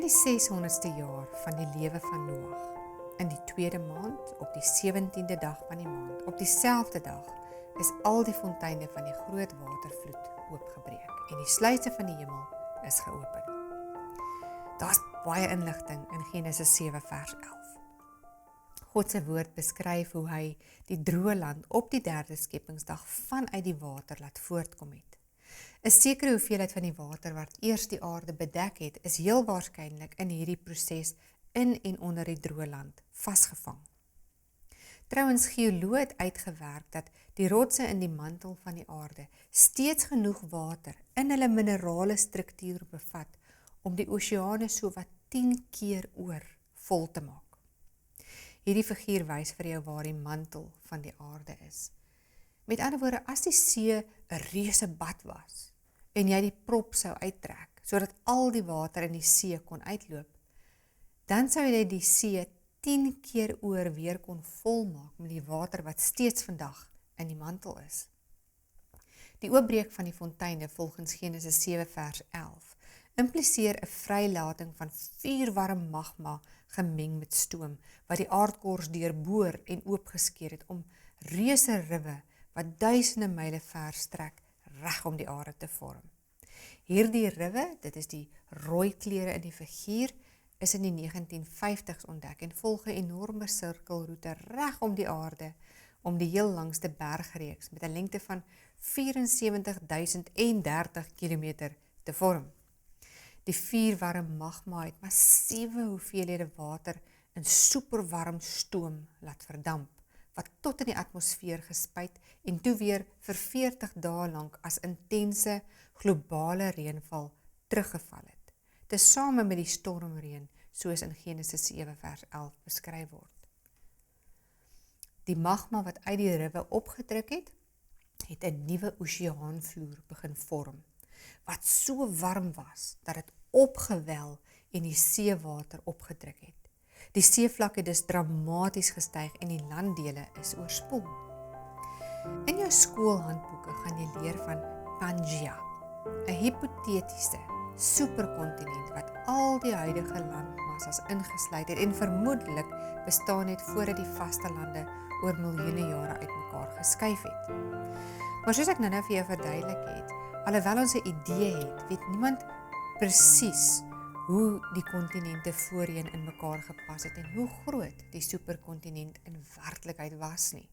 In die 600ste jaar van die lewe van Noag, in die 2de maand, op die 17de dag van die maand, op dieselfde dag, is al die fonteine van die groot watervloed oopgebreek en die sluise van die hemel is geopen. Daar's baie inligting in Genesis 7 vers 11. God se woord beskryf hoe hy die droë land op die 3de skepingsdag vanuit die water laat voortkom het. 'n Sekere hoeveelheid van die water wat eers die aarde bedek het, is heel waarskynlik in hierdie proses in en onder die droë land vasgevang. Trouwens, geoloë het uitgewerk dat die rotse in die mantel van die aarde steeds genoeg water in hulle minerale struktuur bevat om die oseane so wat 10 keer oor vol te maak. Hierdie figuur wys vir jou waar die mantel van die aarde is. Met ander woorde, as die see 'n reuse bad was en jy die prop sou uittrek, sodat al die water in die see kon uitloop, dan sou jy die see 10 keer oor weer kon volmaak met die water wat steeds vandag in die mantel is. Die oopbreek van die fonteine volgens Genesis 7 vers 11 impliseer 'n vrylating van vuurwarm magma gemeng met stoom, wat die aardkors deurboor en oopgeskeer het om reuse riwe wat duisende myle ver strek reg om die aarde te vorm. Hierdie riwe, dit is die rooi kleure in die figuur, is in die 1950s ontdek en volg 'n enorme sirkelroete reg om die aarde om die heel langste bergreeks met 'n lengte van 74.030 km te vorm. Die vuurwarm magma het massiewe hoeveelhede water in superwarm stoom laat verdamp, wat tot in die atmosfeer gespuit en toe weer vir 40 dae lank as intense globale reënval teruggeval het, tesame met die stormreën soos in Genesis 7 vers 11 beskryf word. Die magma wat uit die riwe opgedruk het 'n nuwe oseaanvloer begin vorm, wat so warm was, dat het opgewel en die seewater opgedruk het. Die seevlak het dus dramaties gestyg en die landdele is oorspoel. In jou skoolhandboeke gaan jy leer van Pangea, 'n hipotetiese superkontinent wat al die huidige landmassas ingesluit het en vermoedelik bestaan het voordat die vaste lande oor miljoene jare uitmekaar geskuif het. Maar soos ek nou vir jou verduidelik het, alhoewel ons 'n idee het, weet niemand presies hoe die kontinente voorheen in mekaar gepas het en hoe groot die superkontinent in werklikheid was nie.